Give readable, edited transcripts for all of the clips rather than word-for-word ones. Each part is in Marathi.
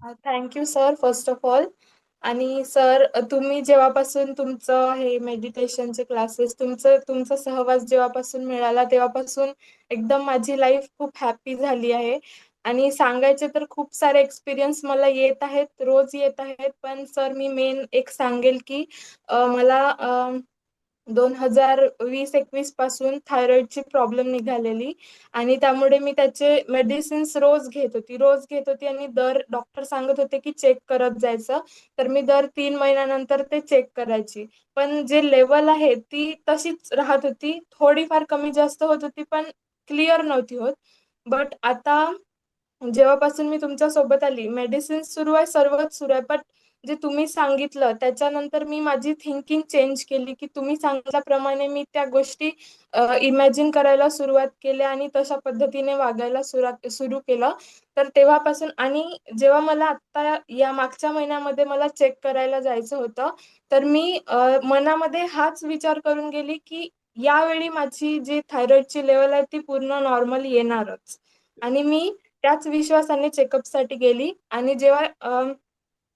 Thank sir first of all. आणि सर तुम्ही जेव्हापासून तुमचं हे मेडिटेशनचे क्लासेस तुमचा सहवास जेव्हापासून मिळाला तेव्हापासून एकदम माझी लाईफ खूप हॅपी झाली आहे. आणि सांगायचे तर खूप सारे एक्सपिरियन्स मला येत आहेत, रोज येत आहेत. पण सर मी मेन एक सांगेल की मला 2020-21 पासून थायरॉइडची प्रॉब्लेम निघालेली. आणि त्यामुळे मी त्याचे मेडिसिन्स रोज घेत होती आणि दर डॉक्टर सांगत होते की चेक करत जायचं. तर मी दर 3 महिन्यानंतर ते चेक करायची. पण जे लेवल आहे ती तशीच राहत होती, थोडीफार कमी जास्त होत होती पण क्लिअर नव्हती होत. बट आता जेव्हापासून मी तुमच्या सोबत आली, मेडिसिन सुरू आहे, सर्वच सुरू आहे, पण जे तुम्ही सांगितलं त्याच्यानंतर मी माझी थिंकिंग चेंज केली की तुम्ही सांगितल्याप्रमाणे मी त्या गोष्टी इमॅजिन करायला सुरुवात केल्या आणि तशा पद्धतीने वागायला सुरू केलं. तर तेव्हापासून आणि जेव्हा मला आत्ता या मागच्या महिन्यामध्ये मला चेक करायला जायचं होतं, तर मी मनामध्ये हाच विचार करून गेली की यावेळी माझी जी थायरॉइडची लेवल आहे ती पूर्ण नॉर्मल येणारच. आणि मी त्याच विश्वासाने चेकअपसाठी गेली. आणि जेव्हा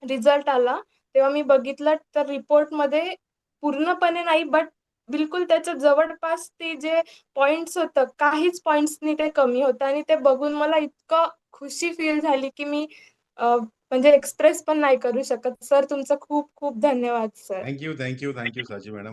रिझल्ट आला तेव्हा मी बघितलं तर रिपोर्टमध्ये पूर्णपणे नाही बट बिलकुल त्याच्या जवळपास ते जे पॉइंट्स होतं, काहीच पॉइंट्सनी ते कमी होतं. आणि ते बघून मला इतकं खुशी फील झाली की मी म्हणजे एक्सप्रेस पण नाही करू शकत. सर तुमचं खूप खूप धन्यवाद sir. Thank you, thank you, thank you साची मॅडम.